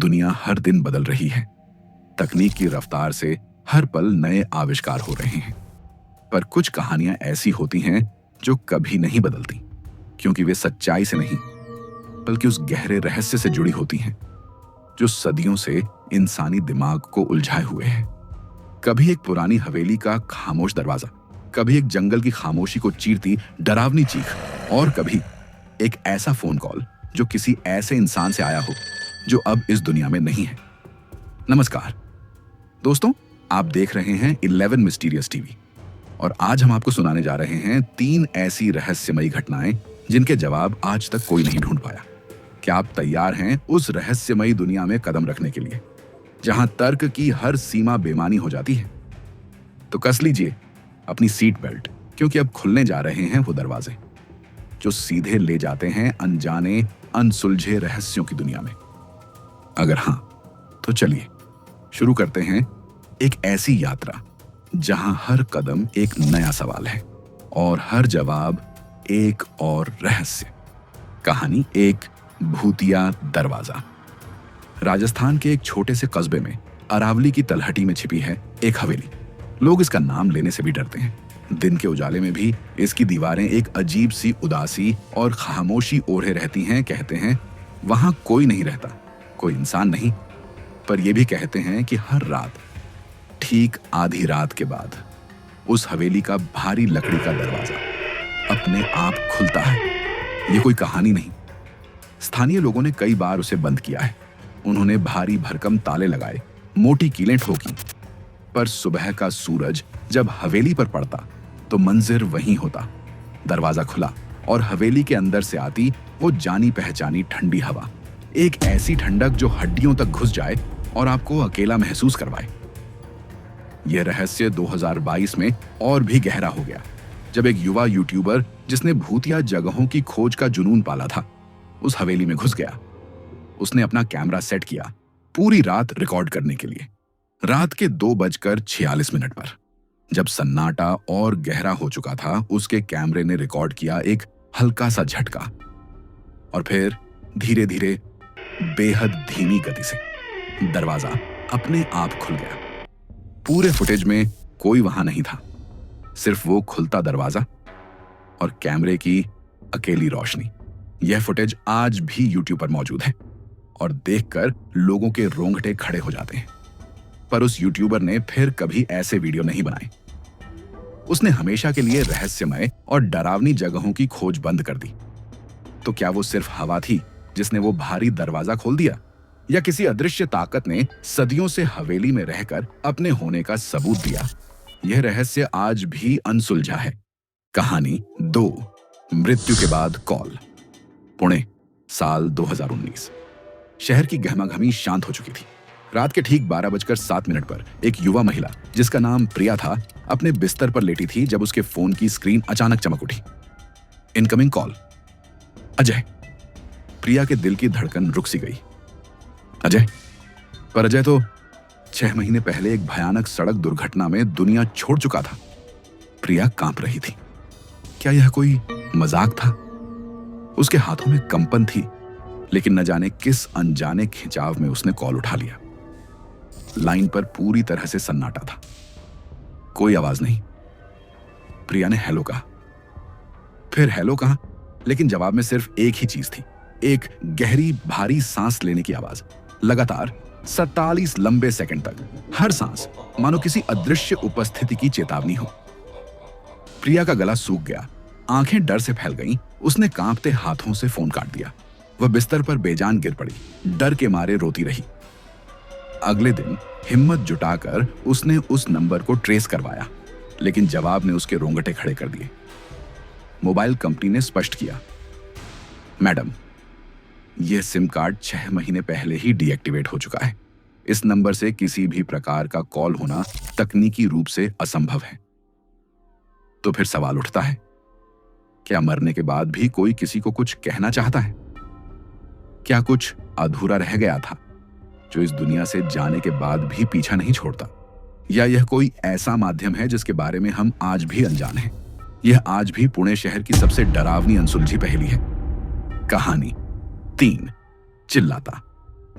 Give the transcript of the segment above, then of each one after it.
दुनिया हर दिन बदल रही है। तकनीक की रफ्तार से हर पल नए आविष्कार हो रहे हैं, पर कुछ कहानियां ऐसी होती हैं जो कभी नहीं बदलती, क्योंकि वे सच्चाई से नहीं बल्कि उस गहरे रहस्य से जुड़ी होती हैं जो सदियों से इंसानी दिमाग को उलझाए हुए है। कभी एक पुरानी हवेली का खामोश दरवाजा, कभी एक जंगल की खामोशी को चीरती डरावनी चीख, और कभी एक ऐसा फोन कॉल जो किसी ऐसे इंसान से आया हो जो अब इस दुनिया में नहीं है। नमस्कार दोस्तों, आप देख रहे हैं 11 मिस्टीरियस टीवी और आज हम आपको सुनाने जा रहे हैं 3 ऐसी रहस्यमयी घटनाएं जिनके जवाब आज तक कोई नहीं ढूंढ पाया। क्या आप तैयार हैं उस रहस्यमयी दुनिया में कदम रखने के लिए जहां तर्क की हर सीमा बेमानी हो जाती है? तो कस लीजिए अपनी सीट बेल्ट, क्योंकि अब खुलने जा रहे हैं वो दरवाजे जो सीधे ले जाते हैं अनजाने अनसुलझे रहस्यों की दुनिया में। अगर हां, तो चलिए शुरू करते हैं एक ऐसी यात्रा जहां हर कदम एक नया सवाल है और हर जवाब एक और रहस्य। कहानी एक भूतिया दरवाजा। राजस्थान के एक छोटे से कस्बे में अरावली की तलहटी में छिपी है एक हवेली। लोग इसका नाम लेने से भी डरते हैं। दिन के उजाले में भी इसकी दीवारें एक अजीब सी उदासी और खामोशी ओढ़े रहती हैं। कहते हैं वहां कोई नहीं रहता, कोई इंसान नहीं, पर यह भी कहते हैं कि हर रात ठीक आधी रात के बाद उस हवेली का भारी लकड़ी का दरवाजा अपने आप खुलता है। ये कोई कहानी नहीं। स्थानीय लोगों ने कई बार उसे बंद किया है। उन्होंने भारी भरकम ताले लगाए, मोटी कीलें ठोकी, पर सुबह का सूरज जब हवेली पर पड़ता तो मंजिर वहीं होता। दरवाजा खुला और हवेली के अंदर से आती वो जानी पहचानी ठंडी हवा, एक ऐसी ठंडक जो हड्डियों तक घुस जाए और आपको अकेला महसूस करवाए। यह रहस्य 2022 में और भी गहरा हो गया जब एक युवा यूट्यूबर जिसने भूतिया जगहों की खोज का जुनून पाला था उस हवेली में घुस गया। उसने अपना कैमरा सेट किया पूरी रात रिकॉर्ड करने के लिए। रात के 2:46 पर जब सन्नाटा और गहरा हो चुका था, उसके कैमरे ने रिकॉर्ड किया एक हल्का सा झटका और फिर धीरे धीरे बेहद धीमी गति से दरवाजा अपने आप खुल गया। पूरे फुटेज में कोई वहां नहीं था, सिर्फ वो खुलता दरवाजा और कैमरे की अकेली रोशनी। यह फुटेज आज भी यूट्यूब पर मौजूद है और देखकर लोगों के रोंगटे खड़े हो जाते हैं। पर उस यूट्यूबर ने फिर कभी ऐसे वीडियो नहीं बनाए। उसने हमेशा के लिए रहस्यमय और डरावनी जगहों की खोज बंद कर दी। तो क्या वो सिर्फ हवा थी जिसने वो भारी दरवाजा खोल दिया, या किसी अदृश्य ताकत ने सदियों से हवेली में रहकर अपने होने का सबूत दिया? यह रहस्य आज भी अनसुलझा है। कहानी 2, मृत्यु के बाद कॉल। पुणे, साल 2019। शहर की गहमागहमी शांत हो चुकी थी। रात के ठीक 12:07 पर एक युवा महिला जिसका नाम प्रिया था अपने बिस्तर पर लेटी थी जब उसके फोन की स्क्रीन अचानक चमक उठी। Incoming call. अजय। प्रिया के दिल की धड़कन रुक सी गई। अजय? पर अजय तो 6 महीने पहले एक भयानक सड़क दुर्घटना में दुनिया छोड़ चुका था। प्रिया कांप रही थी। क्या यह कोई मजाक था? उसके हाथों में कंपन थी, लेकिन न जाने किस अनजाने खिंचाव में उसने कॉल उठा लिया। लाइन पर पूरी तरह से सन्नाटा था, कोई आवाज नहीं। प्रिया ने हेलो कहा, फिर हेलो कहा, लेकिन जवाब में सिर्फ एक ही चीज थी, एक गहरी भारी सांस लेने की आवाज। लगातार 47 लंबे सेकंड तक हर सांस मानो किसी अदृश्य उपस्थिति की चेतावनी हो। प्रिया का गला सूख गया, आंखें डर से फैल गईं। उसने कांपते हाथों से फोन काट दिया। वह बिस्तर पर बेजान गिर पड़ी, डर के मारे रोती रही। अगले दिन हिम्मत जुटाकर उसने उस नंबर को ट्रेस करवाया, लेकिन जवाब ने उसके रोंगटे खड़े कर दिए। मोबाइल कंपनी ने स्पष्ट किया, मैडम, यह सिम कार्ड 6 महीने पहले ही डीएक्टिवेट हो चुका है। इस नंबर से किसी भी प्रकार का कॉल होना तकनीकी रूप से असंभव है। तो फिर सवाल उठता है, क्या मरने के बाद भी कोई किसी को कुछ कहना चाहता है? क्या कुछ अधूरा रह गया था जो इस दुनिया से जाने के बाद भी पीछा नहीं छोड़ता? या यह कोई ऐसा माध्यम है जिसके बारे में हम आज भी अनजान हैं? यह आज भी पुणे शहर की सबसे डरावनी अनसुलझी पहेली है। कहानी 3, चिल्लाता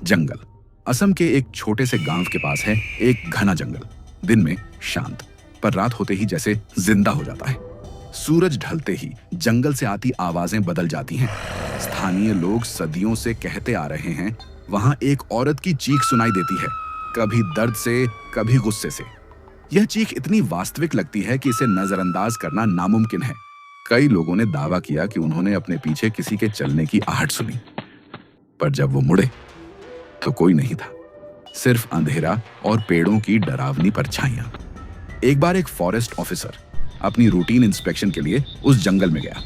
जंगल। असम के एक छोटे से गांव के पास है एक घना जंगल। दिन में शांत, पर रात होते ही जैसे जिंदा हो जाता है। सूरज ढलते ही जंगल से आती आवाजें बदल जाती हैं। स्थानीय लोग सदियों से कहते आ रहे हैं, वहां एक औरत की चीख सुनाई देती है, कभी दर्द से, कभी गुस्से से। यह चीख इतनी वास्तविक लगती है कि इसे नजरअंदाज करना नामुमकिन है। कई लोगों ने दावा किया कि उन्होंने अपने पीछे किसी के चलने की आहट सुनी, पर जब वो मुड़े तो कोई नहीं था, सिर्फ अंधेरा और पेड़ों की डरावनी परछाइयां। एक बार एक फॉरेस्ट ऑफिसर अपनी रूटीन इंस्पेक्शन के लिए उस जंगल में गया।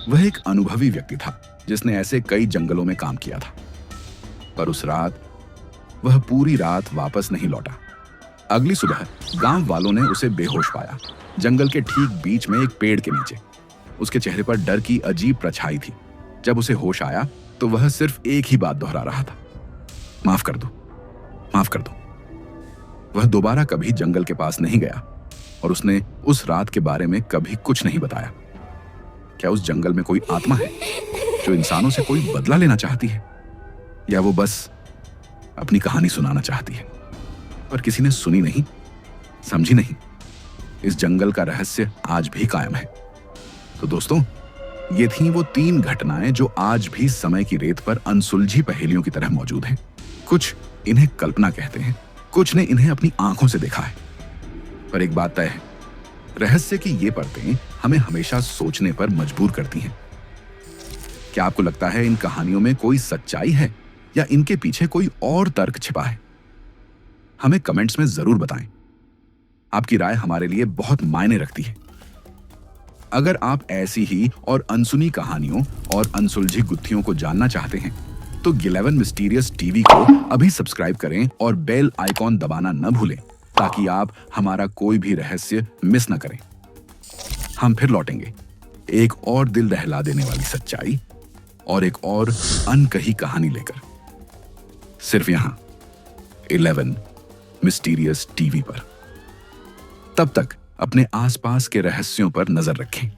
वह एक अनुभवी व्यक्ति था जिसने ऐसे कई जंगलों में काम किया था, पर उस रात वह पूरी रात वापस नहीं लौटा। अगली सुबह गांव वालों ने उसे बेहोश पाया, जंगल के ठीक बीच में एक पेड़ के नीचे। उसके चेहरे पर डर की अजीब परछाई थी। जब उसे होश आया तो वह सिर्फ एक ही बात दोहरा रहा था, माफ कर दो, माफ कर दो। वह दोबारा कभी जंगल के पास नहीं गया और उसने उस रात के बारे में कभी कुछ नहीं बताया। क्या उस जंगल में कोई आत्मा है जो इंसानों से कोई बदला लेना चाहती है, या वो बस अपनी कहानी सुनाना चाहती है? पर किसी ने सुनी नहीं, समझी नहीं। इस जंगल का रहस्य आज भी कायम है। तो दोस्तों, ये थीं वो 3 घटनाएं जो आज भी समय की रेत पर अनसुलझी पहेलियों की तरह मौजूद हैं। कुछ इन्हें कल्पना कहते हैं, कुछ ने इन्हें अपनी आंखों से देखा है। पर एक बात तय है, रहस्य की ये परतें हमें हमेशा सोचने पर मजबूर करती हैं। क्या आपको लगता है इन कहानियों में कोई सच्चाई है, या इनके पीछे कोई और तर्क छिपा है? हमें कमेंट्स में जरूर बताएं। आपकी राय हमारे लिए बहुत मायने रखती है। अगर आप ऐसी ही और अनसुनी कहानियों और अनसुलझी गुत्थियों को जानना चाहते हैं तो गिलेवन मिस्टीरियस टीवी को अभी सब्सक्राइब करें और बेल आइकॉन दबाना न भूलें, ताकि आप हमारा कोई भी रहस्य मिस न करें। हम फिर लौटेंगे एक और दिल दहला देने वाली सच्चाई और एक और अनकही कहानी लेकर, सिर्फ यहां 11 मिस्टीरियस टीवी पर। तब तक अपने आसपास के रहस्यों पर नजर रखें।